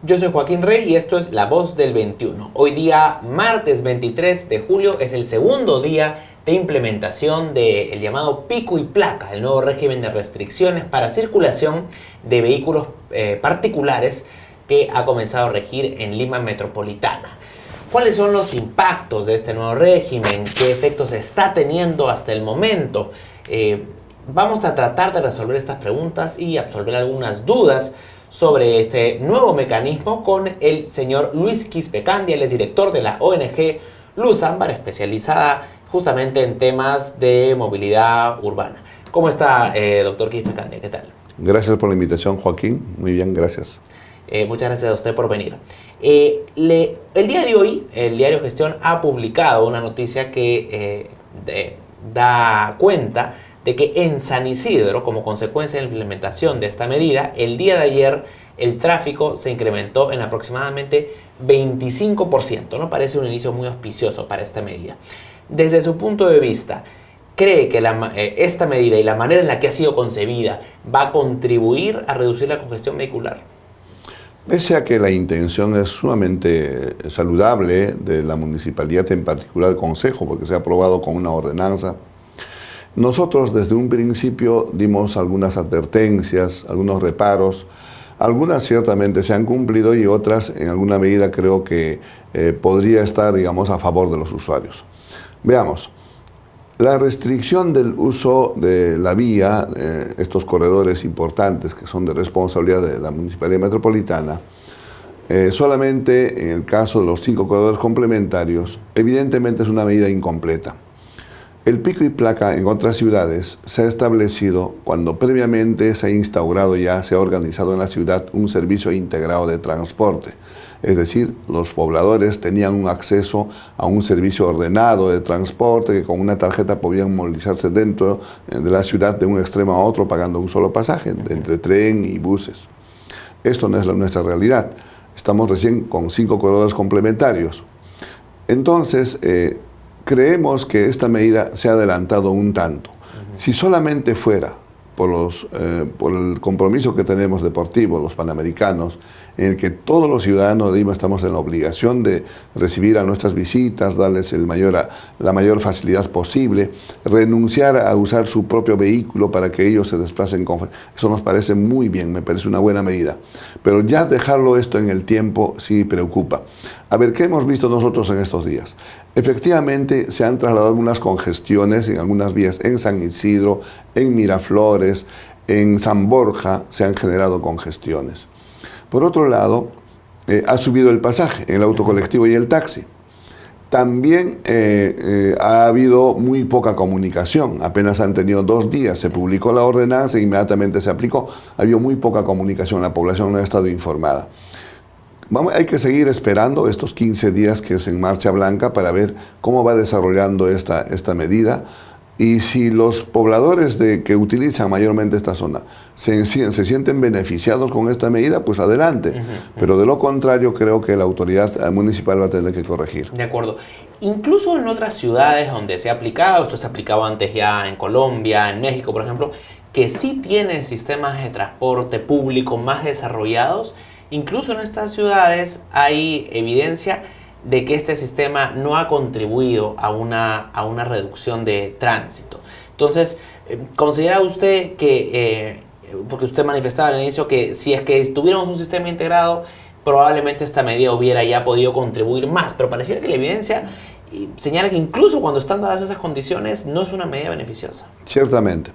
Yo soy Joaquín Rey y esto es La Voz del 21. Hoy día, martes 23 de julio, es el segundo día de implementación del llamado pico y placa, el nuevo régimen de restricciones para circulación de vehículos particulares que ha comenzado a regir en Lima Metropolitana. ¿Cuáles son los impactos de este nuevo régimen? ¿Qué efectos está teniendo hasta el momento? Vamos a tratar de resolver estas preguntas y absolver algunas dudas sobre este nuevo mecanismo con el señor Luis Quispecandia. Él es director de la ONG Luz Ámbar, especializada justamente en temas de movilidad urbana. ¿Cómo está, doctor Quispecandia? ¿Qué tal? Gracias por la invitación, Joaquín. Muy bien, gracias. Muchas gracias a usted por venir. El día de hoy, el diario Gestión ha publicado una noticia que da cuenta de que en San Isidro, como consecuencia de la implementación de esta medida, el día de ayer el tráfico se incrementó en aproximadamente 25%. No parece un inicio muy auspicioso para esta medida. Desde su punto de vista, ¿cree que esta medida y la manera en la que ha sido concebida va a contribuir a reducir la congestión vehicular? Pese a que la intención es sumamente saludable de la municipalidad, en particular el Consejo, porque se ha aprobado con una ordenanza, nosotros desde un principio dimos algunas advertencias, algunos reparos. Algunas ciertamente se han cumplido y otras en alguna medida creo que podría estar, digamos, a favor de los usuarios. Veamos, la restricción del uso de la vía, estos corredores importantes que son de responsabilidad de la Municipalidad Metropolitana, solamente en el caso de los 5 corredores complementarios, evidentemente es una medida incompleta. El pico y placa en otras ciudades se ha establecido cuando previamente se ha instaurado ya, se ha organizado en la ciudad un servicio integrado de transporte. Es decir, los pobladores tenían un acceso a un servicio ordenado de transporte que con una tarjeta podían movilizarse dentro de la ciudad de un extremo a otro pagando un solo pasaje, entre tren y buses. Esto no es nuestra realidad. Estamos recién con 5 corredores complementarios. Entonces, creemos que esta medida se ha adelantado un tanto. Si solamente fuera por el compromiso que tenemos deportivo, los panamericanos, en el que todos los ciudadanos de Lima estamos en la obligación de recibir a nuestras visitas, darles la mayor facilidad posible, renunciar a usar su propio vehículo para que ellos se desplacen con... Eso nos parece muy bien, me parece una buena medida. Pero ya dejarlo esto en el tiempo sí preocupa. A ver, ¿qué hemos visto nosotros en estos días? Efectivamente, se han trasladado algunas congestiones en algunas vías en San Isidro, en Miraflores, en San Borja, se han generado congestiones. Por otro lado, ha subido el pasaje en el auto colectivo y el taxi. También ha habido muy poca comunicación, apenas han tenido 2 días, se publicó la ordenanza e inmediatamente se aplicó. Ha habido muy poca comunicación, la población no ha estado informada. Hay que seguir esperando estos 15 días que es en marcha blanca para ver cómo va desarrollando esta medida y si los pobladores que utilizan mayormente esta zona se sienten beneficiados con esta medida, pues adelante. Pero de lo contrario creo que la autoridad municipal va a tener que corregir. De acuerdo. Incluso en otras ciudades donde se ha aplicado, esto se ha aplicado antes ya en Colombia, en México, por ejemplo, que sí tienen sistemas de transporte público más desarrollados. Incluso en estas ciudades hay evidencia de que este sistema no ha contribuido a una reducción de tránsito. Entonces, ¿considera usted que, porque usted manifestaba al inicio que si es que tuviéramos un sistema integrado, probablemente esta medida hubiera ya podido contribuir más, pero pareciera que la evidencia señala que incluso cuando están dadas esas condiciones no es una medida beneficiosa? Ciertamente.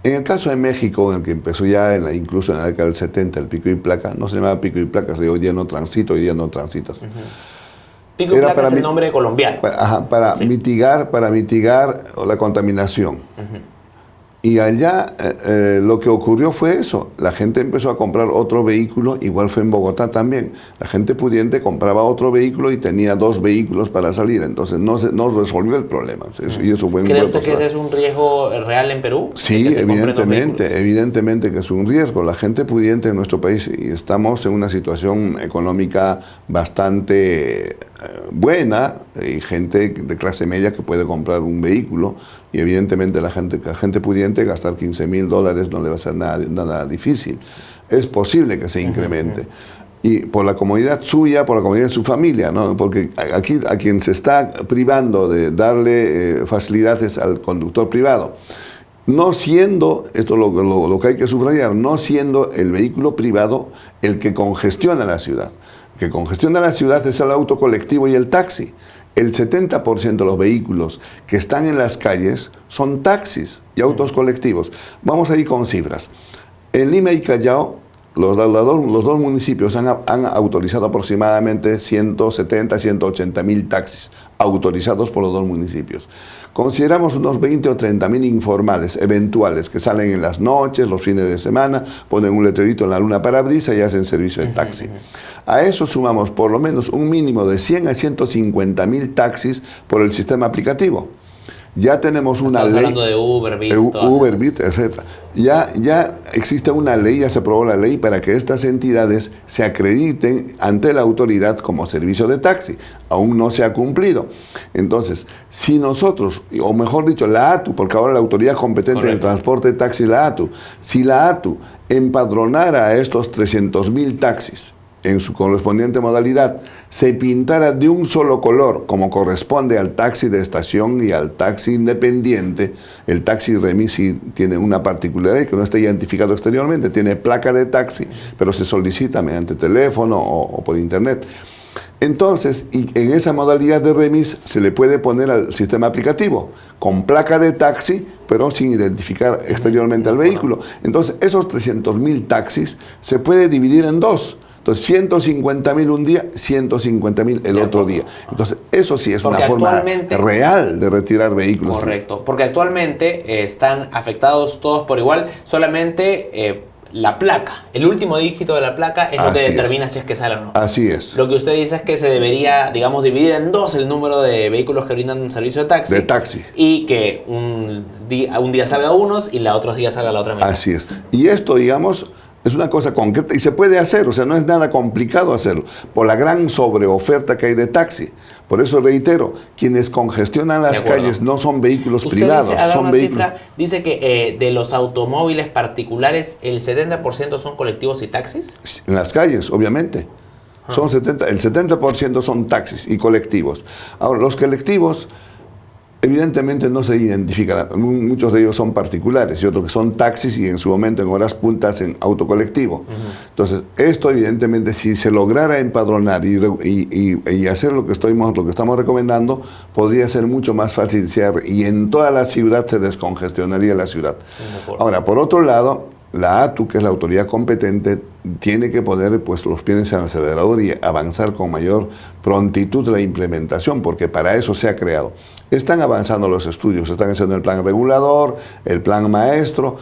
En el caso de México, en el que empezó ya incluso en la década del 70 el pico y placa, no se llamaba pico y placa, hoy día no transito, hoy día no transitas. Pico y placa es el nombre colombiano. Para mitigar la contaminación. Y allá lo que ocurrió fue eso, la gente empezó a comprar otro vehículo, igual fue en Bogotá también. La gente pudiente compraba otro vehículo y tenía 2 vehículos para salir, entonces no resolvió el problema. Y eso fue ¿Cree usted que ese es un riesgo real en Perú? Sí, evidentemente que es un riesgo. La gente pudiente en nuestro país, y estamos en una situación económica bastante buena, y gente de clase media que puede comprar un vehículo, y evidentemente la gente pudiente gastar $15,000 no le va a ser nada difícil. Es posible que se incremente. y por la comodidad suya, por la comodidad de su familia, ¿no? Porque aquí a quien se está privando de darle facilidades al conductor privado, no siendo, esto es lo que hay que subrayar, no siendo el vehículo privado el que congestiona la ciudad. El que congestiona la ciudad es el auto colectivo y el taxi. El 70% de los vehículos que están en las calles son taxis y autos colectivos. Vamos a ir con cifras. En Lima y Callao, los dos municipios han autorizado aproximadamente 170, 180 mil taxis autorizados por los dos municipios. Consideramos unos 20 o 30 mil informales, eventuales, que salen en las noches, los fines de semana, ponen un letrerito en la luna parabrisa y hacen servicio de taxi. A eso sumamos por lo menos un mínimo de 100 a 150 mil taxis por el sistema aplicativo. Ya tenemos una ley. Hablando de Uber, Bit, Uber, Bit, etc. Ya existe una ley, ya se aprobó la ley para que estas entidades se acrediten ante la autoridad como servicio de taxi. Aún no se ha cumplido. Entonces, si nosotros, o mejor dicho, la ATU, porque ahora la autoridad competente en el transporte de taxi es la ATU, si la ATU empadronara a estos 300.000 taxis en su correspondiente modalidad, se pintara de un solo color, como corresponde al taxi de estación y al taxi independiente. El taxi remis sí tiene una particularidad que no está identificado exteriormente, tiene placa de taxi, pero se solicita mediante teléfono o por internet. Entonces, y en esa modalidad de remis se le puede poner al sistema aplicativo, con placa de taxi, pero sin identificar exteriormente al vehículo. Entonces, esos 300.000 taxis se puede dividir en dos. Entonces, 150.000 un día, 150.000 el otro día. Entonces, eso sí es una forma real de retirar vehículos. Correcto, porque actualmente están afectados todos por igual, solamente la placa, el último dígito de la placa es lo que determina si es que sale o no. Así es. Lo que usted dice es que se debería, digamos, dividir en dos el número de vehículos que brindan un servicio de taxi. De taxi. Y que un día salga unos y la otros días salga la otra mitad. Así es. Y esto, digamos, es una cosa concreta y se puede hacer, o sea, no es nada complicado hacerlo, por la gran sobreoferta que hay de taxi. Por eso reitero, quienes congestionan las calles no son vehículos privados, son vehículos. Dice que de los automóviles particulares, el 70% son colectivos y taxis. En las calles, obviamente. Son el 70% son taxis y colectivos. Ahora, los colectivos evidentemente no se identifican, muchos de ellos son particulares y otros que son taxis y en su momento en horas puntas en autocolectivo. Entonces, esto evidentemente si se lograra empadronar y hacer lo que estamos recomendando, podría ser mucho más fácil y en toda la ciudad se descongestionaría la ciudad. Ahora, por otro lado, la ATU, que es la autoridad competente, tiene que poner pues, los pies en el acelerador y avanzar con mayor prontitud la implementación, porque para eso se ha creado. Están avanzando los estudios, están haciendo el plan regulador, el plan maestro,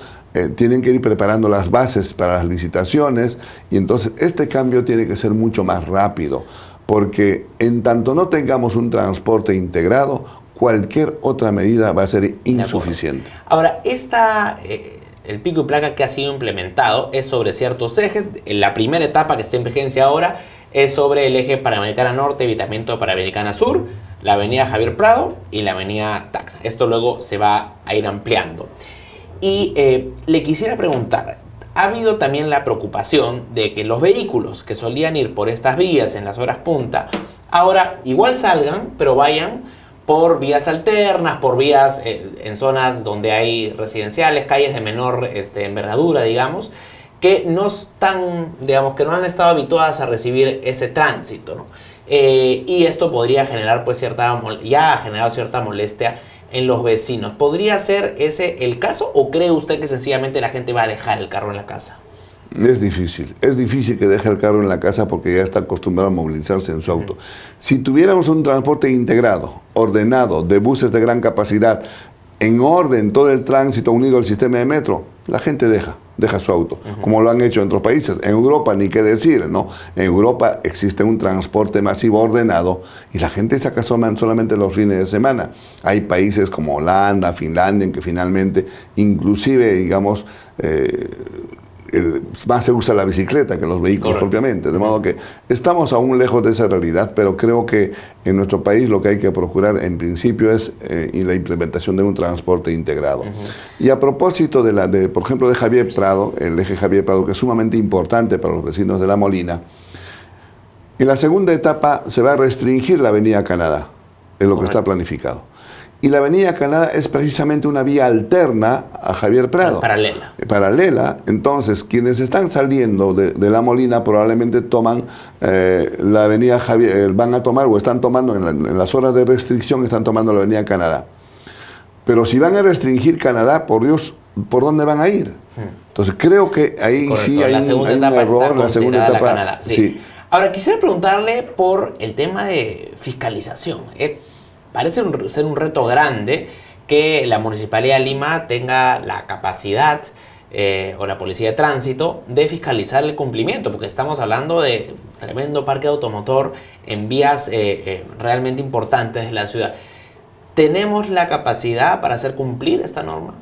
tienen que ir preparando las bases para las licitaciones y entonces este cambio tiene que ser mucho más rápido, porque en tanto no tengamos un transporte integrado, cualquier otra medida va a ser insuficiente. Ahora, el pico y placa que ha sido implementado es sobre ciertos ejes. La primera etapa que está en vigencia ahora es sobre el eje Panamericana Norte, evitamiento Panamericana Sur, la avenida Javier Prado y la avenida Tacna. Esto luego se va a ir ampliando. Y le quisiera preguntar, ha habido también la preocupación de que los vehículos que solían ir por estas vías en las horas punta, ahora igual salgan, pero vayan por vías alternas, por vías en zonas donde hay residenciales, calles de menor envergadura, digamos, que no están, digamos, que no han estado habituadas a recibir ese tránsito, ¿no? Y esto podría generar, pues, ya ha generado cierta molestia en los vecinos. ¿Podría ser ese el caso o cree usted que sencillamente la gente va a dejar el carro en la casa? Es difícil que deje el carro en la casa porque ya está acostumbrado a movilizarse en su auto. Si tuviéramos un transporte integrado, ordenado, de buses de gran capacidad, en orden todo el tránsito unido al sistema de metro, la gente deja su auto, como lo han hecho en otros países. En Europa, ni qué decir, ¿no? En Europa existe un transporte masivo ordenado y la gente saca solamente los fines de semana. Hay países como Holanda, Finlandia, en que finalmente, inclusive, digamos, más se usa la bicicleta que los vehículos propiamente, de modo que estamos aún lejos de esa realidad, pero creo que en nuestro país lo que hay que procurar en principio es la implementación de un transporte integrado. Y a propósito por ejemplo, de Javier Prado, el eje Javier Prado, que es sumamente importante para los vecinos de La Molina, En la segunda etapa se va a restringir la Avenida Canadá, es lo que está planificado. Y la Avenida Canadá es precisamente una vía alterna a Javier Prado. Paralela. Paralela. Entonces, quienes están saliendo de La Molina probablemente toman la Avenida Javier, van a tomar o están tomando en las horas de restricción, están tomando la Avenida Canadá. Pero si van a restringir Canadá, por Dios, ¿por dónde van a ir? Entonces, creo que ahí sí hay un error. La segunda etapa, Canadá, sí. Ahora, quisiera preguntarle por el tema de fiscalización. Parece ser un reto grande que la Municipalidad de Lima tenga la capacidad o la Policía de Tránsito de fiscalizar el cumplimiento, porque estamos hablando de tremendo parque automotor en vías realmente importantes de la ciudad. ¿Tenemos la capacidad para hacer cumplir esta norma?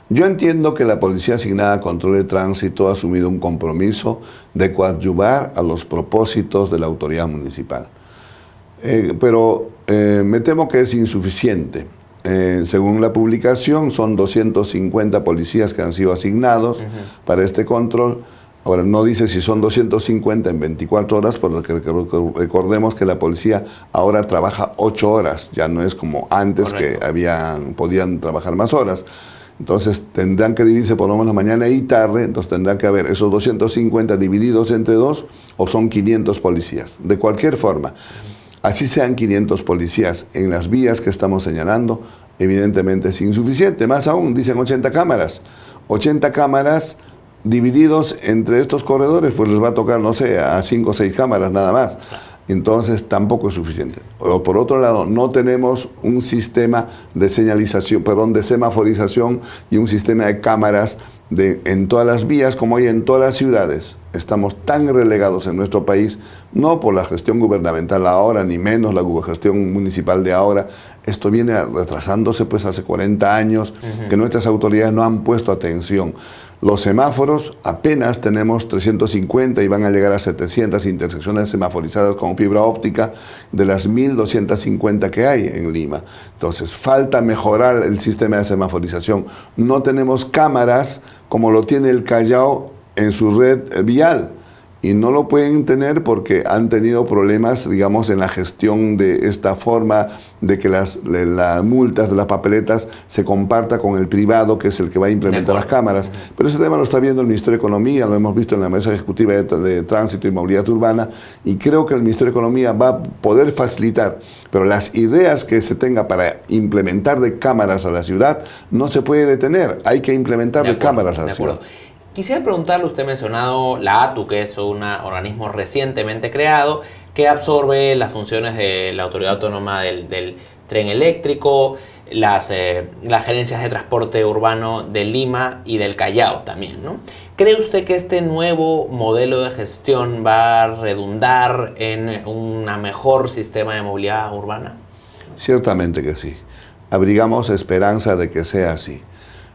Yo entiendo que la Policía Asignada a Control de Tránsito ha asumido un compromiso de coadyuvar a los propósitos de la autoridad municipal. Pero me temo que es insuficiente. Según la publicación, son 250 policías que han sido asignados para este control. Ahora, no dice si son 250 en 24 horas, porque recordemos que la policía ahora trabaja 8 horas, ya no es como antes. Correcto. Que podían trabajar más horas. Entonces tendrán que dividirse por lo menos mañana y tarde, entonces tendrán que haber esos 250 divididos entre 2 o son 500 policías. De cualquier forma, así sean 500 policías en las vías que estamos señalando, evidentemente es insuficiente. Más aún, dicen 80 cámaras. 80 cámaras divididos entre estos corredores, pues les va a tocar, no sé, a 5 o 6 cámaras nada más. Entonces tampoco es suficiente. O por otro lado, no tenemos un sistema de señalización, de semaforización y un sistema de cámaras en todas las vías como hay en todas las ciudades. Estamos tan relegados en nuestro país, no por la gestión gubernamental ahora, ni menos la gestión municipal de ahora. Esto viene retrasándose pues hace 40 años, que nuestras autoridades no han puesto atención. Los semáforos, apenas tenemos 350 y van a llegar a 700 intersecciones semaforizadas con fibra óptica de las 1.250 que hay en Lima. Entonces, falta mejorar el sistema de semaforización. No tenemos cámaras como lo tiene el Callao en su red vial. Y no lo pueden tener porque han tenido problemas, digamos, en la gestión de esta forma de que las multas de las papeletas se comparta con el privado, que es el que va a implementar las cámaras. Pero ese tema lo está viendo el Ministerio de Economía, lo hemos visto en la Mesa Ejecutiva de Tránsito y Movilidad Urbana, y creo que el Ministerio de Economía va a poder facilitar, pero las ideas que se tenga para implementar de cámaras a la ciudad no se puede detener, hay que implementar de cámaras a la ciudad. Quisiera preguntarle, usted ha mencionado la ATU, que es un organismo recientemente creado que absorbe las funciones de la Autoridad Autónoma del Tren Eléctrico, las gerencias de transporte urbano de Lima y del Callao también, ¿no? ¿Cree usted que este nuevo modelo de gestión va a redundar en un mejor sistema de movilidad urbana? Ciertamente que sí. Abrigamos esperanza de que sea así.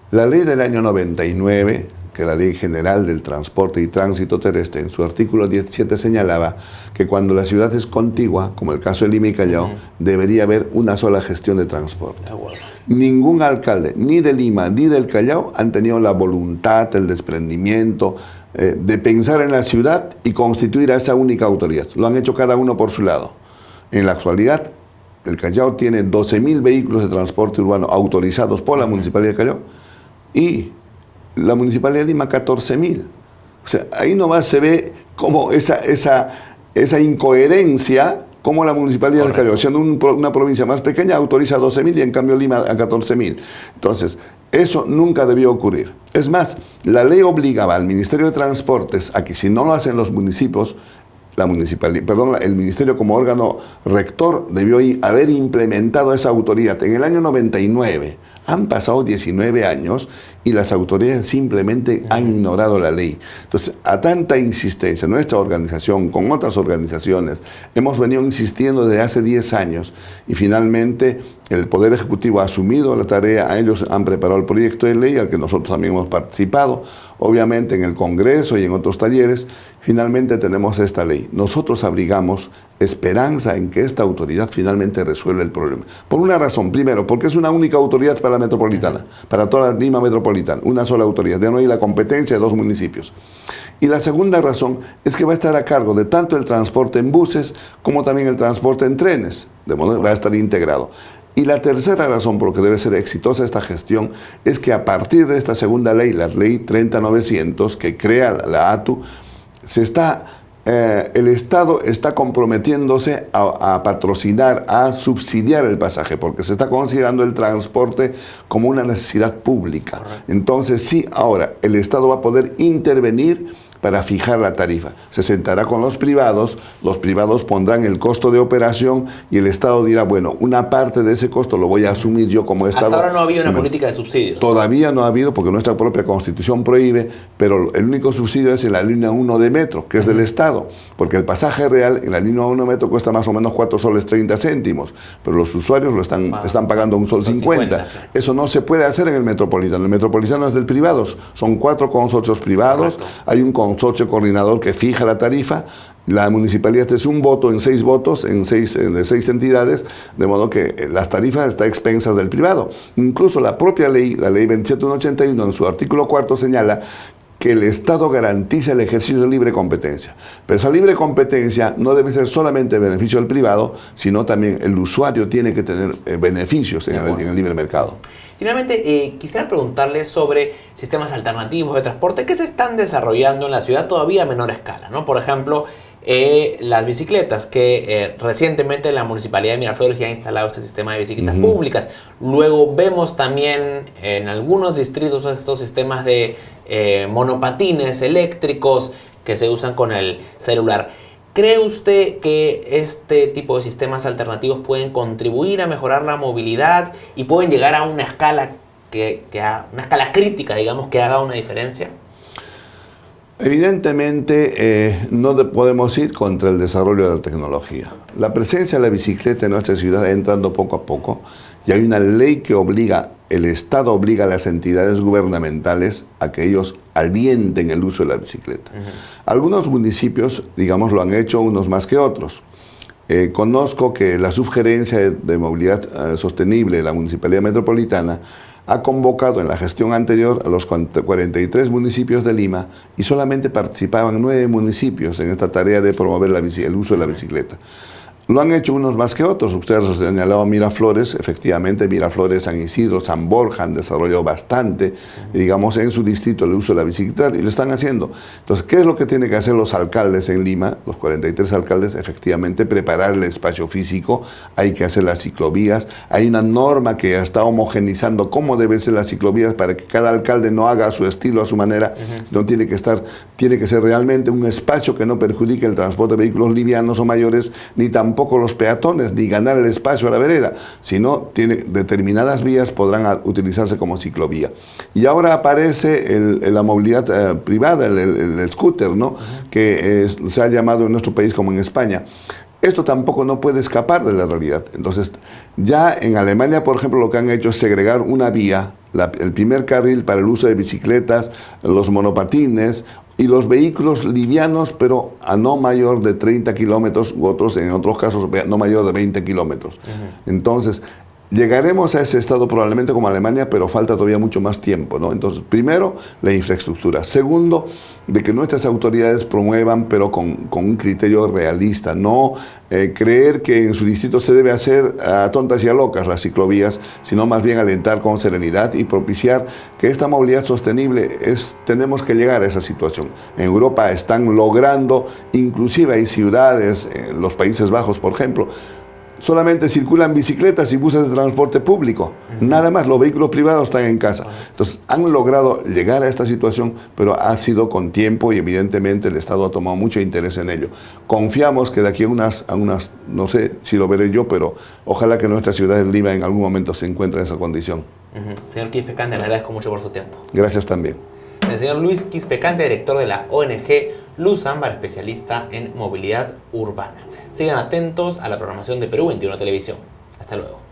La ley del año 99... que la Ley General del Transporte y Tránsito Terrestre, en su artículo 17 señalaba que cuando la ciudad es contigua, como el caso de Lima y Callao, debería haber una sola gestión de transporte. Ningún alcalde, ni de Lima ni del Callao, han tenido la voluntad, el desprendimiento de pensar en la ciudad y constituir a esa única autoridad. Lo han hecho cada uno por su lado. En la actualidad, el Callao tiene 12.000 vehículos de transporte urbano autorizados por la Municipalidad de Callao y la Municipalidad de Lima 14.000. O sea, ahí nomás se ve como esa incoherencia, como la Municipalidad de Callao, siendo una provincia más pequeña, autoriza 12.000 y en cambio Lima a 14.000. Entonces, eso nunca debió ocurrir. Es más, la ley obligaba al Ministerio de Transportes a que si no lo hacen los municipios, el Ministerio como órgano rector debió haber implementado esa autoridad. En el año 99 han pasado 19 años y las autoridades simplemente han ignorado la ley. Entonces, a tanta insistencia, nuestra organización con otras organizaciones hemos venido insistiendo desde hace 10 años y finalmente el Poder Ejecutivo ha asumido la tarea, a ellos han preparado el proyecto de ley al que nosotros también hemos participado, obviamente en el Congreso y en otros talleres. Finalmente tenemos esta ley. Nosotros abrigamos esperanza en que esta autoridad finalmente resuelva el problema. Por una razón, primero, porque es una única autoridad para la metropolitana, para toda la Lima metropolitana, una sola autoridad, ya no hay la competencia de 2 municipios. Y la segunda razón es que va a estar a cargo de tanto el transporte en buses como también el transporte en trenes, de modo que va a estar integrado. Y la tercera razón por la que debe ser exitosa esta gestión es que a partir de esta segunda ley, la ley 30900, que crea la ATU, el Estado está comprometiéndose a patrocinar, a subsidiar el pasaje, porque se está considerando el transporte como una necesidad pública. Entonces sí, ahora el Estado va a poder intervenir para fijar la tarifa. Se sentará con los privados pondrán el costo de operación y el Estado dirá, bueno, una parte de ese costo lo voy a asumir yo como Estado. Hasta ahora no había una política de subsidios. Todavía no ha habido, porque nuestra propia Constitución prohíbe, pero el único subsidio es en la línea 1 de metro, que es del Estado, porque el pasaje real en la línea 1 de metro cuesta más o menos 4 soles 30 céntimos, pero los usuarios lo están pagando 1 sol 50. Eso no se puede hacer en el metropolitano. El metropolitano es del privados, son 4 consorcios privados. Correcto. Hay un consorcio coordinador que fija la tarifa. La municipalidad es un voto en 6 votos, de 6 entidades, de modo que las tarifas están a expensas del privado. Incluso la propia ley, la ley 27181, en su artículo 4 señala que el Estado garantiza el ejercicio de libre competencia. Pero esa libre competencia no debe ser solamente beneficio del privado, sino también el usuario tiene que tener beneficios en el libre mercado. Finalmente, quisiera preguntarles sobre sistemas alternativos de transporte que se están desarrollando en la ciudad todavía a menor escala, ¿no? Por ejemplo, las bicicletas, que recientemente la Municipalidad de Miraflores ya ha instalado este sistema de bicicletas públicas. Luego vemos también en algunos distritos estos sistemas de monopatines eléctricos que se usan con el celular. ¿Cree usted que este tipo de sistemas alternativos pueden contribuir a mejorar la movilidad y pueden llegar a una escala una escala crítica, digamos, que haga una diferencia? Evidentemente no podemos ir contra el desarrollo de la tecnología. La presencia de la bicicleta en nuestra ciudad está entrando poco a poco y hay una ley que el Estado obliga a las entidades gubernamentales a que ellos alienten el uso de la bicicleta. Algunos municipios, digamos, lo han hecho, unos más que otros. Conozco que la Subgerencia de Movilidad Sostenible de la Municipalidad Metropolitana ha convocado en la gestión anterior a los 43 municipios de Lima y solamente participaban 9 municipios en esta tarea de promover el uso de la bicicleta. Lo han hecho unos más que otros. Ustedes han señalado Miraflores, efectivamente Miraflores, San Isidro, San Borja han desarrollado bastante, digamos, en su distrito el uso de la bicicleta y lo están haciendo. Entonces, ¿qué es lo que tienen que hacer los alcaldes en Lima? Los 43 alcaldes, efectivamente, preparar el espacio físico, hay que hacer las ciclovías, hay una norma que está homogenizando cómo deben ser las ciclovías para que cada alcalde no haga a su estilo, a su manera, no tiene que ser realmente un espacio que no perjudique el transporte de vehículos livianos o mayores, ni tampoco los peatones, ni ganar el espacio a la vereda, sino determinadas vías podrán utilizarse como ciclovía. Y ahora aparece la movilidad privada, el scooter, ¿no? Que se ha llamado en nuestro país como en España. Esto tampoco no puede escapar de la realidad. Entonces, ya en Alemania, por ejemplo, lo que han hecho es segregar una vía, el primer carril para el uso de bicicletas, los monopatines y los vehículos livianos, pero a no mayor de 30 kilómetros, en otros casos no mayor de 20 kilómetros. Entonces, llegaremos a ese estado probablemente como Alemania, pero falta todavía mucho más tiempo, ¿no? Entonces, primero, la infraestructura. Segundo, de que nuestras autoridades promuevan, pero con un criterio realista, no creer que en su distrito se debe hacer a tontas y a locas las ciclovías, sino más bien alentar con serenidad y propiciar que esta movilidad sostenible tenemos que llegar a esa situación. En Europa están logrando, inclusive hay ciudades, en los Países Bajos, por ejemplo, solamente circulan bicicletas y buses de transporte público. Nada más, los vehículos privados están en casa. Entonces, han logrado llegar a esta situación, pero ha sido con tiempo y evidentemente el Estado ha tomado mucho interés en ello. Confiamos que de aquí a unas no sé si lo veré yo, pero ojalá que nuestra ciudad de Lima en algún momento se encuentre en esa condición. Señor Quispecante, le agradezco mucho por su tiempo. Gracias también. El señor Luis Quispecante, director de la ONG Luz Ámbar, especialista en movilidad urbana. Sigan atentos a la programación de Perú 21 Televisión. Hasta luego.